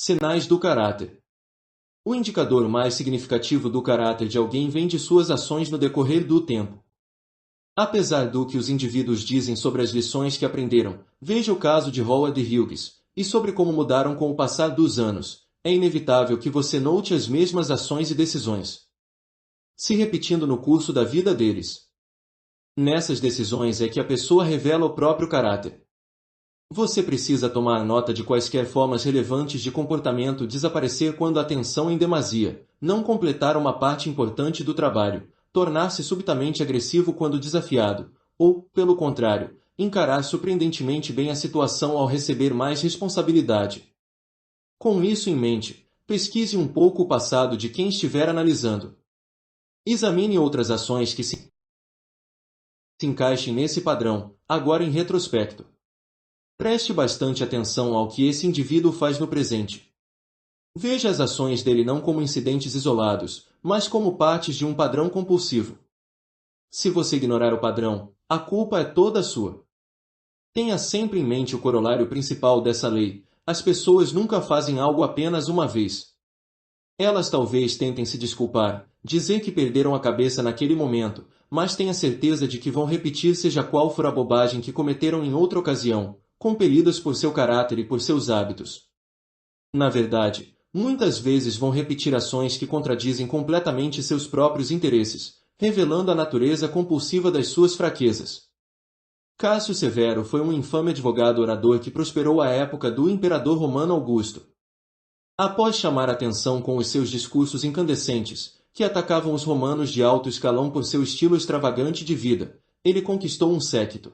Sinais do caráter. O indicador mais significativo do caráter de alguém vem de suas ações no decorrer do tempo. Apesar do que os indivíduos dizem sobre as lições que aprenderam, veja o caso de Howard Hughes, e sobre como mudaram com o passar dos anos, é inevitável que você note as mesmas ações e decisões se repetindo no curso da vida deles. Nessas decisões é que a pessoa revela o próprio caráter. Você precisa tomar nota de quaisquer formas relevantes de comportamento desaparecer quando a tensão em demasia, não completar uma parte importante do trabalho, tornar-se subitamente agressivo quando desafiado, ou, pelo contrário, encarar surpreendentemente bem a situação ao receber mais responsabilidade. Com isso em mente, pesquise um pouco o passado de quem estiver analisando. Examine outras ações que se encaixem nesse padrão, agora em retrospecto. Preste bastante atenção ao que esse indivíduo faz no presente. Veja as ações dele não como incidentes isolados, mas como partes de um padrão compulsivo. Se você ignorar o padrão, a culpa é toda sua. Tenha sempre em mente o corolário principal dessa lei: as pessoas nunca fazem algo apenas uma vez. Elas talvez tentem se desculpar, dizer que perderam a cabeça naquele momento, mas tenha certeza de que vão repetir seja qual for a bobagem que cometeram em outra ocasião, compelidas por seu caráter e por seus hábitos. Na verdade, muitas vezes vão repetir ações que contradizem completamente seus próprios interesses, revelando a natureza compulsiva das suas fraquezas. Cássio Severo foi um infame advogado orador que prosperou à época do imperador romano Augusto. Após chamar atenção com os seus discursos incandescentes, que atacavam os romanos de alto escalão por seu estilo extravagante de vida, ele conquistou um séquito.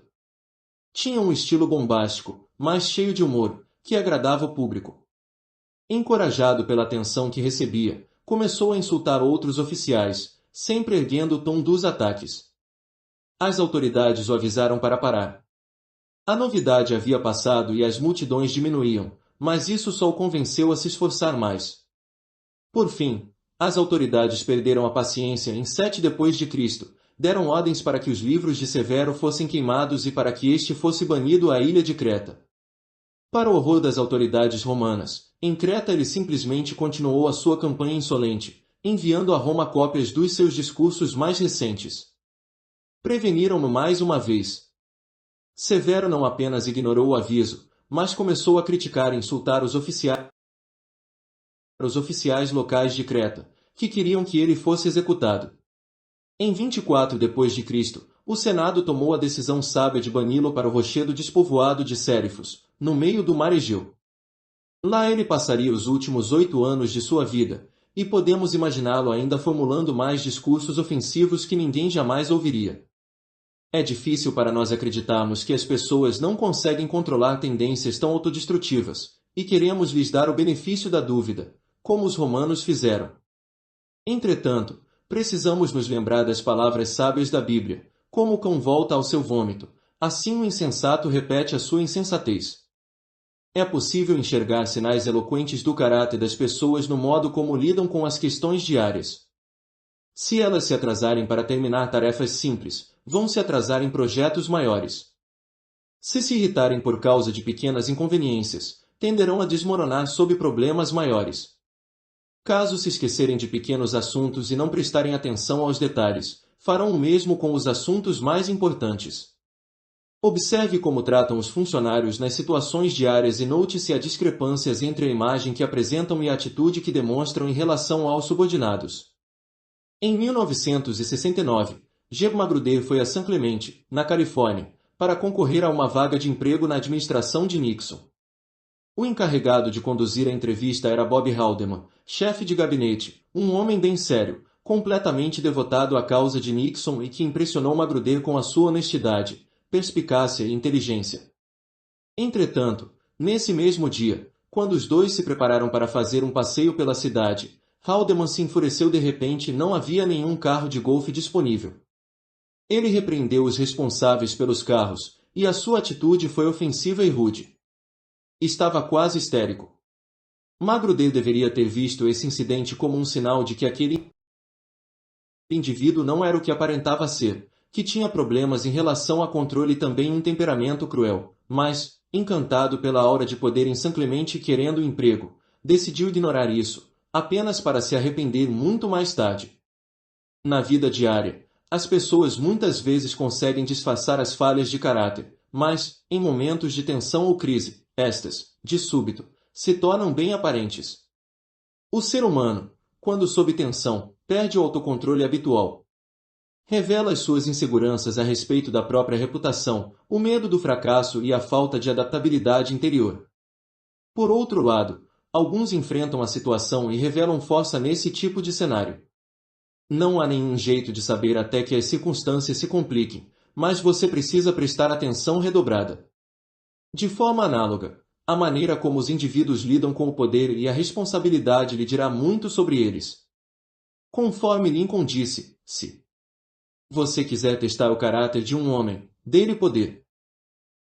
Tinha um estilo bombástico, mas cheio de humor, que agradava o público. Encorajado pela atenção que recebia, começou a insultar outros oficiais, sempre erguendo o tom dos ataques. As autoridades o avisaram para parar. A novidade havia passado e as multidões diminuíam, mas isso só o convenceu a se esforçar mais. Por fim, as autoridades perderam a paciência em 7 depois de Cristo, deram ordens para que os livros de Severo fossem queimados e para que este fosse banido à ilha de Creta. Para o horror das autoridades romanas, em Creta ele simplesmente continuou a sua campanha insolente, enviando a Roma cópias dos seus discursos mais recentes. Preveniram-no mais uma vez. Severo não apenas ignorou o aviso, mas começou a criticar e insultar os oficiais locais de Creta, que queriam que ele fosse executado. Em 24 depois de Cristo, o Senado tomou a decisão sábia de bani-lo para o rochedo despovoado de Sérifos, no meio do mar Egeu. Lá ele passaria os últimos 8 anos de sua vida, e podemos imaginá-lo ainda formulando mais discursos ofensivos que ninguém jamais ouviria. É difícil para nós acreditarmos que as pessoas não conseguem controlar tendências tão autodestrutivas, e queremos lhes dar o benefício da dúvida, como os romanos fizeram. Entretanto, precisamos nos lembrar das palavras sábias da Bíblia: como o cão volta ao seu vômito, assim o insensato repete a sua insensatez. É possível enxergar sinais eloquentes do caráter das pessoas no modo como lidam com as questões diárias. Se elas se atrasarem para terminar tarefas simples, vão se atrasar em projetos maiores. Se se irritarem por causa de pequenas inconveniências, tenderão a desmoronar sob problemas maiores. Caso se esquecerem de pequenos assuntos e não prestarem atenção aos detalhes, farão o mesmo com os assuntos mais importantes. Observe como tratam os funcionários nas situações diárias e note se há discrepâncias entre a imagem que apresentam e a atitude que demonstram em relação aos subordinados. Em 1969, Jeb Magruder foi a San Clemente, na Califórnia, para concorrer a uma vaga de emprego na administração de Nixon. O encarregado de conduzir a entrevista era Bob Haldeman, chefe de gabinete, um homem bem sério, completamente devotado à causa de Nixon e que impressionou Magruder com a sua honestidade, perspicácia e inteligência. Entretanto, nesse mesmo dia, quando os dois se prepararam para fazer um passeio pela cidade, Haldeman se enfureceu de repente e não havia nenhum carro de golfe disponível. Ele repreendeu os responsáveis pelos carros, e a sua atitude foi ofensiva e rude. Estava quase histérico. Magruder deveria ter visto esse incidente como um sinal de que aquele indivíduo não era o que aparentava ser, que tinha problemas em relação a controle e também um temperamento cruel, mas, encantado pela aura de poder em San Clemente e querendo um emprego, decidiu ignorar isso, apenas para se arrepender muito mais tarde. Na vida diária, as pessoas muitas vezes conseguem disfarçar as falhas de caráter, mas, em momentos de tensão ou crise, estas, de súbito, se tornam bem aparentes. O ser humano, quando sob tensão, perde o autocontrole habitual. Revela as suas inseguranças a respeito da própria reputação, o medo do fracasso e a falta de adaptabilidade interior. Por outro lado, alguns enfrentam a situação e revelam força nesse tipo de cenário. Não há nenhum jeito de saber até que as circunstâncias se compliquem, mas você precisa prestar atenção redobrada. De forma análoga, a maneira como os indivíduos lidam com o poder e a responsabilidade lhe dirá muito sobre eles. Conforme Lincoln disse, se você quiser testar o caráter de um homem, dê-lhe poder.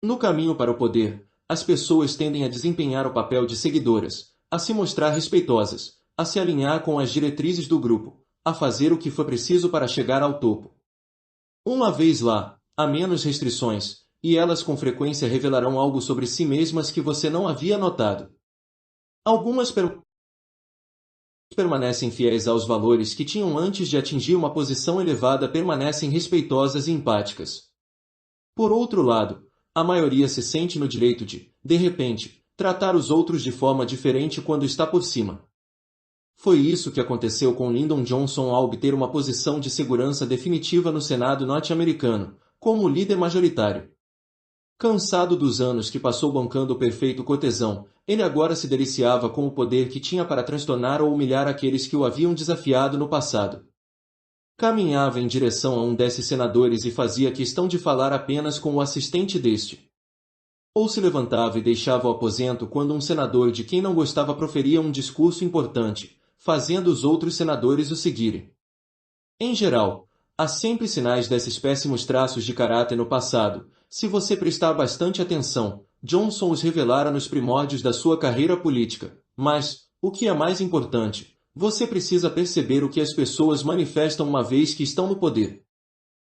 No caminho para o poder, as pessoas tendem a desempenhar o papel de seguidoras, a se mostrar respeitosas, a se alinhar com as diretrizes do grupo, a fazer o que for preciso para chegar ao topo. Uma vez lá, há menos restrições, e elas com frequência revelarão algo sobre si mesmas que você não havia notado. Algumas permanecem fiéis aos valores que tinham antes de atingir uma posição elevada, permanecem respeitosas e empáticas. Por outro lado, a maioria se sente no direito de repente, tratar os outros de forma diferente quando está por cima. Foi isso que aconteceu com Lyndon Johnson ao obter uma posição de segurança definitiva no Senado norte-americano, como líder majoritário. Cansado dos anos que passou bancando o perfeito cortesão, ele agora se deliciava com o poder que tinha para transtornar ou humilhar aqueles que o haviam desafiado no passado. Caminhava em direção a um desses senadores e fazia questão de falar apenas com o assistente deste. Ou se levantava e deixava o aposento quando um senador de quem não gostava proferia um discurso importante, fazendo os outros senadores o seguirem. Em geral, há sempre sinais desses péssimos traços de caráter no passado. Se você prestar bastante atenção, Johnson os revelara nos primórdios da sua carreira política. Mas, o que é mais importante, você precisa perceber o que as pessoas manifestam uma vez que estão no poder.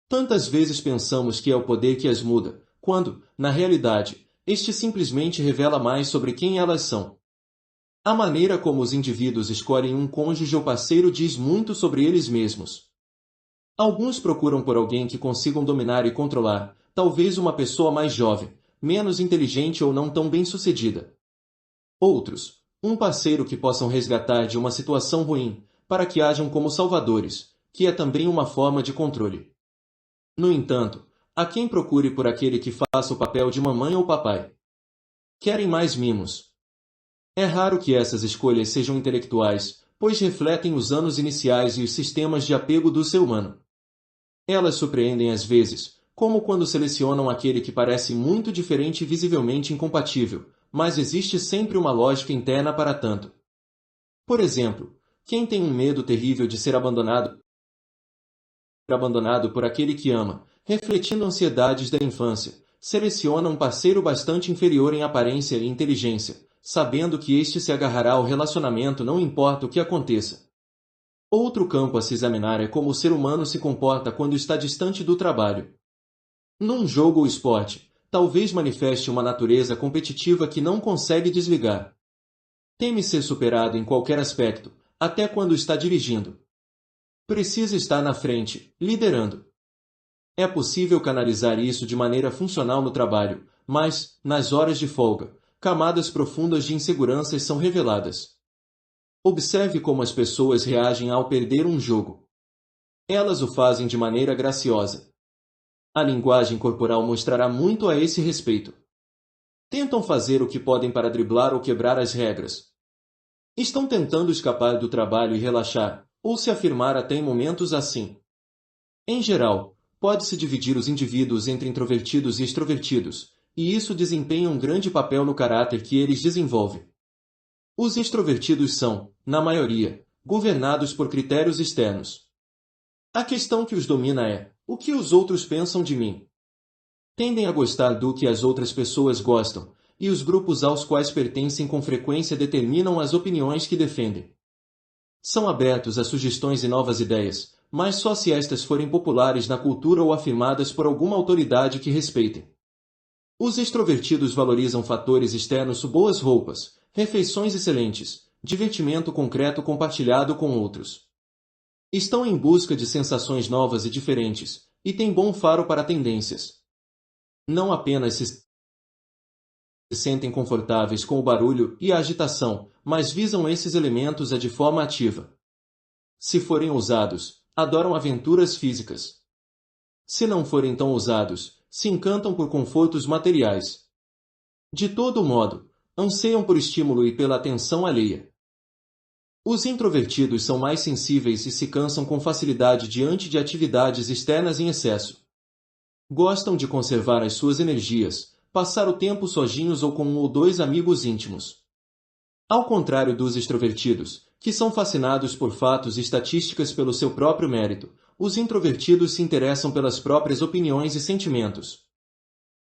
Tantas vezes pensamos que é o poder que as muda, quando, na realidade, este simplesmente revela mais sobre quem elas são. A maneira como os indivíduos escolhem um cônjuge ou parceiro diz muito sobre eles mesmos. Alguns procuram por alguém que consigam dominar e controlar, talvez uma pessoa mais jovem, menos inteligente ou não tão bem-sucedida. Outros, um parceiro que possam resgatar de uma situação ruim, para que hajam como salvadores, que é também uma forma de controle. No entanto, há quem procure por aquele que faça o papel de mamãe ou papai. Querem mais mimos. É raro que essas escolhas sejam intelectuais, pois refletem os anos iniciais e os sistemas de apego do ser humano. Elas surpreendem às vezes, como quando selecionam aquele que parece muito diferente e visivelmente incompatível, mas existe sempre uma lógica interna para tanto. Por exemplo, quem tem um medo terrível de ser abandonado por aquele que ama, refletindo ansiedades da infância, seleciona um parceiro bastante inferior em aparência e inteligência, sabendo que este se agarrará ao relacionamento não importa o que aconteça. Outro campo a se examinar é como o ser humano se comporta quando está distante do trabalho. Num jogo ou esporte, talvez manifeste uma natureza competitiva que não consegue desligar. Teme ser superado em qualquer aspecto, até quando está dirigindo. Precisa estar na frente, liderando. É possível canalizar isso de maneira funcional no trabalho, mas, nas horas de folga, camadas profundas de inseguranças são reveladas. Observe como as pessoas reagem ao perder um jogo. Elas o fazem de maneira graciosa. A linguagem corporal mostrará muito a esse respeito. Tentam fazer o que podem para driblar ou quebrar as regras. Estão tentando escapar do trabalho e relaxar, ou se afirmar até em momentos assim. Em geral, pode-se dividir os indivíduos entre introvertidos e extrovertidos, e isso desempenha um grande papel no caráter que eles desenvolvem. Os extrovertidos são, na maioria, governados por critérios externos. A questão que os domina é: o que os outros pensam de mim? Tendem a gostar do que as outras pessoas gostam, e os grupos aos quais pertencem com frequência determinam as opiniões que defendem. São abertos a sugestões e novas ideias, mas só se estas forem populares na cultura ou afirmadas por alguma autoridade que respeitem. Os extrovertidos valorizam fatores externos, boas roupas, refeições excelentes, divertimento concreto compartilhado com outros. Estão em busca de sensações novas e diferentes, e têm bom faro para tendências. Não apenas se sentem confortáveis com o barulho e a agitação, mas visam esses elementos de forma ativa. Se forem ousados, adoram aventuras físicas. Se não forem tão ousados, se encantam por confortos materiais. De todo modo, anseiam por estímulo e pela atenção alheia. Os introvertidos são mais sensíveis e se cansam com facilidade diante de atividades externas em excesso. Gostam de conservar as suas energias, passar o tempo sozinhos ou com um ou dois amigos íntimos. Ao contrário dos extrovertidos, que são fascinados por fatos e estatísticas pelo seu próprio mérito, os introvertidos se interessam pelas próprias opiniões e sentimentos.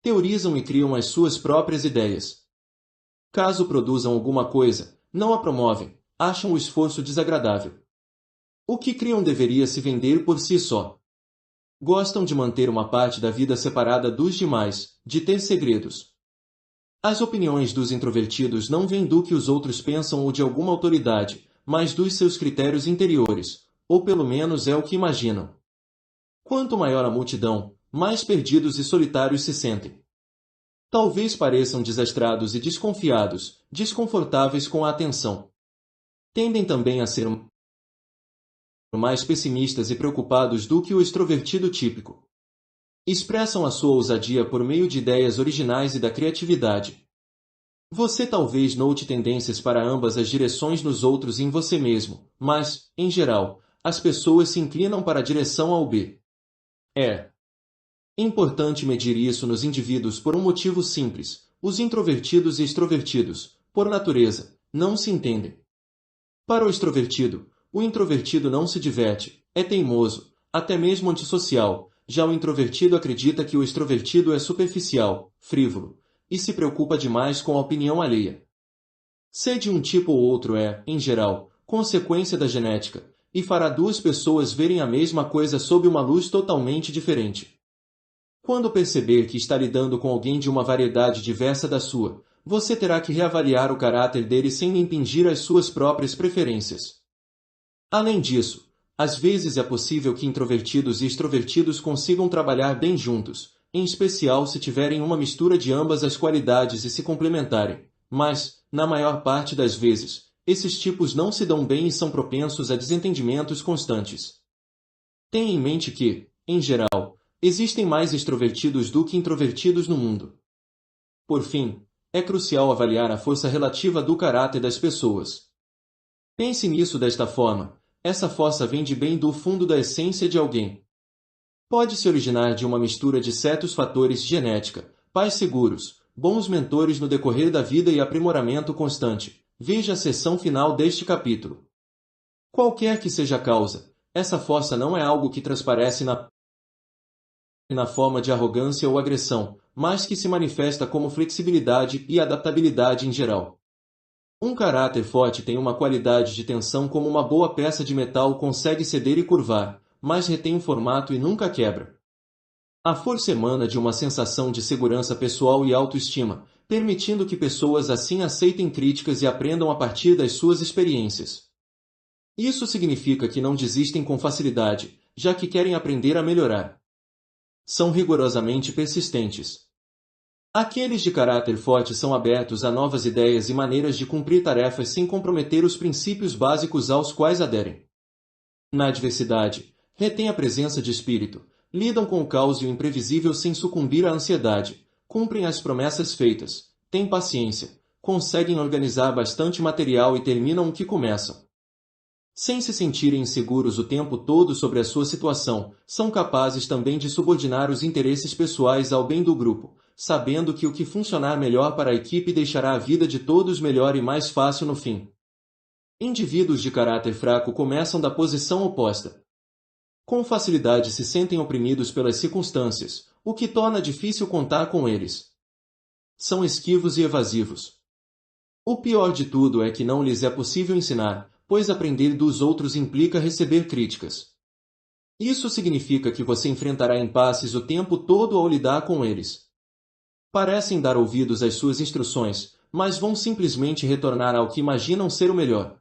Teorizam e criam as suas próprias ideias. Caso produzam alguma coisa, não a promovem, acham o esforço desagradável. O que criam deveria se vender por si só. Gostam de manter uma parte da vida separada dos demais, de ter segredos. As opiniões dos introvertidos não vêm do que os outros pensam ou de alguma autoridade, mas dos seus critérios interiores, ou pelo menos é o que imaginam. Quanto maior a multidão, mais perdidos e solitários se sentem. Talvez pareçam desastrados e desconfiados, desconfortáveis com a atenção. Tendem também a ser mais pessimistas e preocupados do que o extrovertido típico. Expressam a sua ousadia por meio de ideias originais e da criatividade. Você talvez note tendências para ambas as direções nos outros e em você mesmo, mas, em geral, as pessoas se inclinam para a direção ao B. É importante medir isso nos indivíduos por um motivo simples: os introvertidos e extrovertidos, por natureza, não se entendem. Para o extrovertido, o introvertido não se diverte, é teimoso, até mesmo antissocial. Já o introvertido acredita que o extrovertido é superficial, frívolo, e se preocupa demais com a opinião alheia. Ser de um tipo ou outro é, em geral, consequência da genética, e fará duas pessoas verem a mesma coisa sob uma luz totalmente diferente. Quando perceber que está lidando com alguém de uma variedade diversa da sua, você terá que reavaliar o caráter dele sem impingir as suas próprias preferências. Além disso, às vezes é possível que introvertidos e extrovertidos consigam trabalhar bem juntos, em especial se tiverem uma mistura de ambas as qualidades e se complementarem, mas, na maior parte das vezes, esses tipos não se dão bem e são propensos a desentendimentos constantes. Tenha em mente que, em geral, existem mais extrovertidos do que introvertidos no mundo. Por fim, é crucial avaliar a força relativa do caráter das pessoas. Pense nisso desta forma: essa força vem de bem do fundo da essência de alguém. Pode se originar de uma mistura de certos fatores: genética, pais seguros, bons mentores no decorrer da vida e aprimoramento constante. Veja a seção final deste capítulo. Qualquer que seja a causa, essa força não é algo que transparece na forma de arrogância ou agressão, mas que se manifesta como flexibilidade e adaptabilidade em geral. Um caráter forte tem uma qualidade de tensão como uma boa peça de metal consegue ceder e curvar, mas retém o formato e nunca quebra. A força emana de uma sensação de segurança pessoal e autoestima, permitindo que pessoas assim aceitem críticas e aprendam a partir das suas experiências. Isso significa que não desistem com facilidade, já que querem aprender a melhorar. São rigorosamente persistentes. Aqueles de caráter forte são abertos a novas ideias e maneiras de cumprir tarefas sem comprometer os princípios básicos aos quais aderem. Na adversidade, retêm a presença de espírito, lidam com o caos e o imprevisível sem sucumbir à ansiedade, cumprem as promessas feitas, têm paciência, conseguem organizar bastante material e terminam o que começam. Sem se sentirem inseguros o tempo todo sobre a sua situação, são capazes também de subordinar os interesses pessoais ao bem do grupo, sabendo que o que funcionar melhor para a equipe deixará a vida de todos melhor e mais fácil no fim. Indivíduos de caráter fraco começam da posição oposta. Com facilidade se sentem oprimidos pelas circunstâncias, o que torna difícil contar com eles. São esquivos e evasivos. O pior de tudo é que não lhes é possível ensinar, pois aprender dos outros implica receber críticas. Isso significa que você enfrentará impasses o tempo todo ao lidar com eles. Parecem dar ouvidos às suas instruções, mas vão simplesmente retornar ao que imaginam ser o melhor.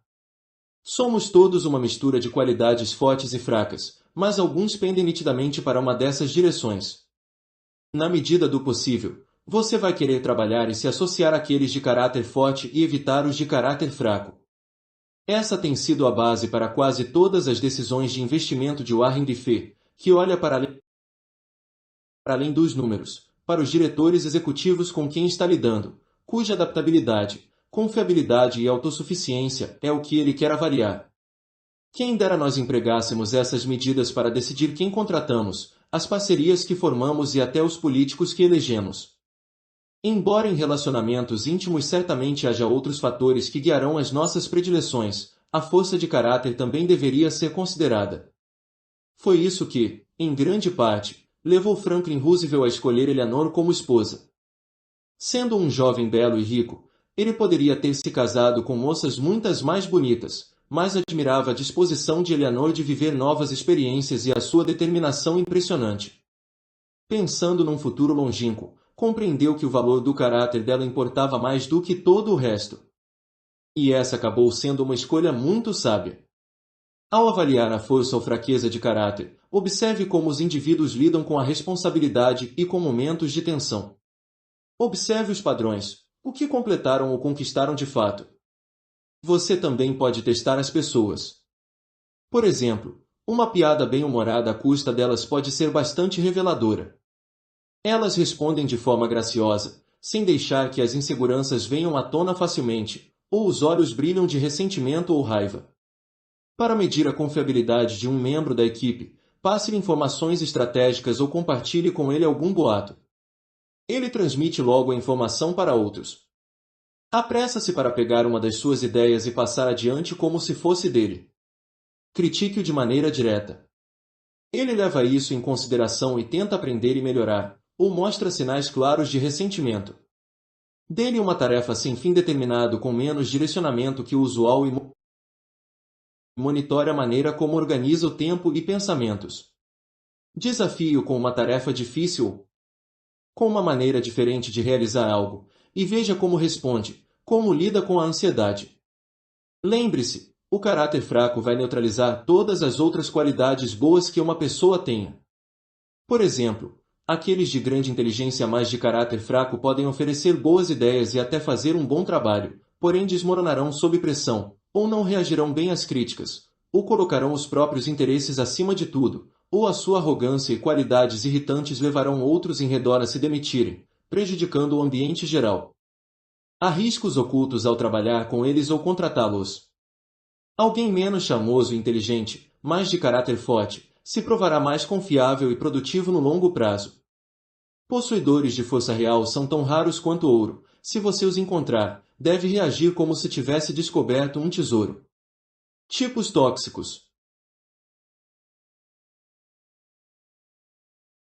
Somos todos uma mistura de qualidades fortes e fracas, mas alguns pendem nitidamente para uma dessas direções. Na medida do possível, você vai querer trabalhar e se associar àqueles de caráter forte e evitar os de caráter fraco. Essa tem sido a base para quase todas as decisões de investimento de Warren Buffett, que olha para além dos números, para os diretores executivos com quem está lidando, cuja adaptabilidade, confiabilidade e autossuficiência é o que ele quer avaliar. Quem dera nós empregássemos essas medidas para decidir quem contratamos, as parcerias que formamos e até os políticos que elegemos. Embora em relacionamentos íntimos certamente haja outros fatores que guiarão as nossas predileções, a força de caráter também deveria ser considerada. Foi isso que, em grande parte, levou Franklin Roosevelt a escolher Eleanor como esposa. Sendo um jovem belo e rico, ele poderia ter se casado com moças muitas mais bonitas, mas admirava a disposição de Eleanor de viver novas experiências e a sua determinação impressionante. Pensando num futuro longínquo, compreendeu que o valor do caráter dela importava mais do que todo o resto. E essa acabou sendo uma escolha muito sábia. Ao avaliar a força ou fraqueza de caráter, observe como os indivíduos lidam com a responsabilidade e com momentos de tensão. Observe os padrões, o que completaram ou conquistaram de fato. Você também pode testar as pessoas. Por exemplo, uma piada bem-humorada à custa delas pode ser bastante reveladora. Elas respondem de forma graciosa, sem deixar que as inseguranças venham à tona facilmente, ou os olhos brilham de ressentimento ou raiva. Para medir a confiabilidade de um membro da equipe, passe-lhe informações estratégicas ou compartilhe com ele algum boato. Ele transmite logo a informação para outros. Apressa-se para pegar uma das suas ideias e passar adiante como se fosse dele. Critique-o de maneira direta. Ele leva isso em consideração e tenta aprender e melhorar, ou mostra sinais claros de ressentimento. Dê-lhe uma tarefa sem fim determinado com menos direcionamento que o usual e monitore a maneira como organiza o tempo e pensamentos. Desafie-o com uma tarefa difícil, com uma maneira diferente de realizar algo, e veja como responde, como lida com a ansiedade. Lembre-se, o caráter fraco vai neutralizar todas as outras qualidades boas que uma pessoa tenha. Por exemplo, aqueles de grande inteligência mais de caráter fraco podem oferecer boas ideias e até fazer um bom trabalho, porém desmoronarão sob pressão, ou não reagirão bem às críticas, ou colocarão os próprios interesses acima de tudo, ou a sua arrogância e qualidades irritantes levarão outros em redor a se demitirem, prejudicando o ambiente geral. Há riscos ocultos ao trabalhar com eles ou contratá-los. Alguém menos charmoso e inteligente, mas de caráter forte, se provará mais confiável e produtivo no longo prazo. Possuidores de força real são tão raros quanto ouro. Se você os encontrar, deve reagir como se tivesse descoberto um tesouro. Tipos tóxicos.